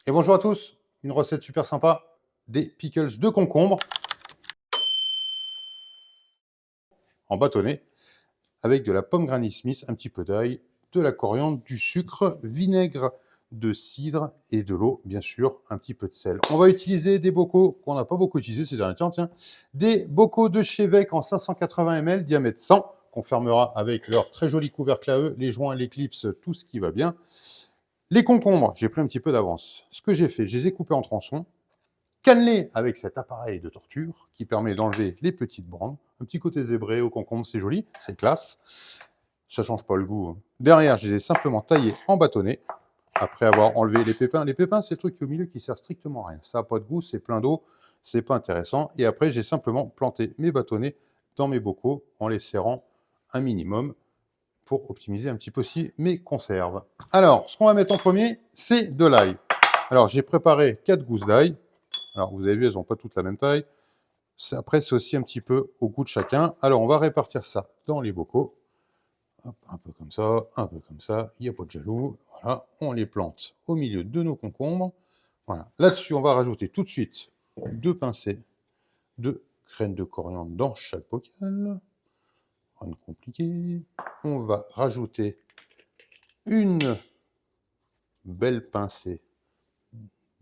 Et bonjour à tous, une recette super sympa, des pickles de concombre en bâtonnet avec de la pomme Granny Smith, un petit peu d'ail, de la coriandre, du sucre, vinaigre de cidre et de l'eau, bien sûr, un petit peu de sel. On va utiliser des bocaux qu'on n'a pas beaucoup utilisés ces derniers temps, tiens, des bocaux de chez Vec en 580 ml, diamètre 100, qu'on fermera avec leur très joli couvercle à eux, les joints, les clips, tout ce qui va bien. Les concombres, j'ai pris un petit peu d'avance. Ce que j'ai fait, je les ai coupés en tronçons, cannelés avec cet appareil de torture qui permet d'enlever les petites branches. Un petit côté zébré au concombre, c'est joli, c'est classe. Ça change pas le goût, hein. Derrière, je les ai simplement taillés en bâtonnets, après avoir enlevé les pépins. Les pépins, c'est le truc au milieu qui sert strictement à rien. Ça n'a pas de goût, c'est plein d'eau, c'est pas intéressant. Et après, j'ai simplement planté mes bâtonnets dans mes bocaux en les serrant un minimum pour optimiser un petit peu aussi mes conserves. Alors, ce qu'on va mettre en premier, c'est de l'ail. Alors, j'ai préparé 4 gousses d'ail. Alors, vous avez vu, elles n'ont pas toutes la même taille. Après, c'est aussi un petit peu au goût de chacun. Alors, on va répartir ça dans les bocaux. Hop, un peu comme ça, un peu comme ça. Il n'y a pas de jaloux. Voilà, on les plante au milieu de nos concombres. Voilà. Là-dessus, on va rajouter tout de suite 2 pincées de graines de coriandre dans chaque bocal. Rien de compliqué. On va rajouter une belle pincée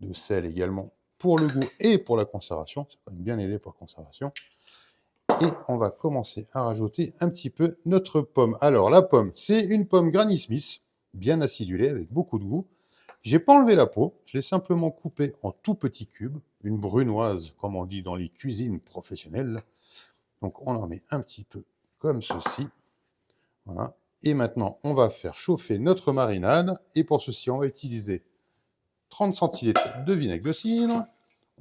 de sel également pour le goût et pour la conservation. C'est quand même bien aidé pour la conservation. Et on va commencer à rajouter un petit peu notre pomme. Alors la pomme, c'est une pomme Granny Smith, bien acidulée, avec beaucoup de goût. J'ai pas enlevé la peau, je l'ai simplement coupée en tout petits cubes, une brunoise, comme on dit dans les cuisines professionnelles. Donc on en met un petit peu comme ceci. Voilà. Et maintenant, on va faire chauffer notre marinade. Et pour ceci, on va utiliser 30 centilitres de vinaigre de cidre.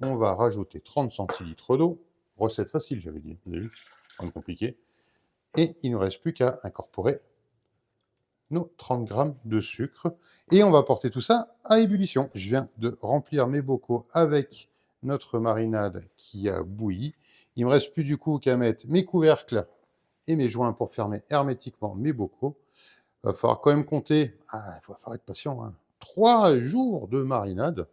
On va rajouter 30 centilitres d'eau. Recette facile, j'avais dit. Vous avez vu, rien de compliqué. Et il ne nous reste plus qu'à incorporer nos 30 grammes de sucre. Et on va porter tout ça à ébullition. Je viens de remplir mes bocaux avec notre marinade qui a bouilli. Il ne me reste plus du coup qu'à mettre mes couvercles et mes joints pour fermer hermétiquement mes bocaux. Il va falloir quand même compter, il va falloir être patient, hein, 3 jours de marinade.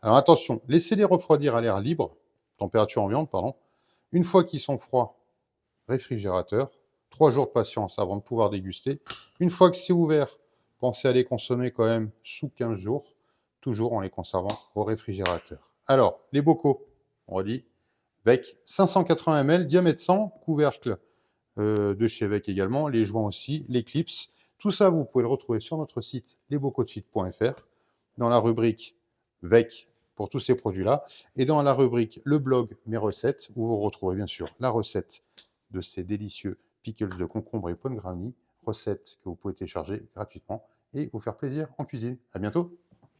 Alors attention, laissez-les refroidir à l'air libre, température ambiante, pardon. Une fois qu'ils sont froids, réfrigérateur. 3 jours de patience avant de pouvoir déguster. Une fois que c'est ouvert, pensez à les consommer quand même sous 15 jours, toujours en les conservant au réfrigérateur. Alors, les bocaux, on redit, avec 580 ml, diamètre 100, couvercle de chez Vec également, les joints aussi, les clips. Tout ça, vous pouvez le retrouver sur notre site lesbocauxdefit.fr, dans la rubrique Vec pour tous ces produits-là, et dans la rubrique Le blog Mes recettes, où vous retrouverez bien sûr la recette de ces délicieux pickles de concombre et pomme granny, recette que vous pouvez télécharger gratuitement et vous faire plaisir en cuisine. À bientôt!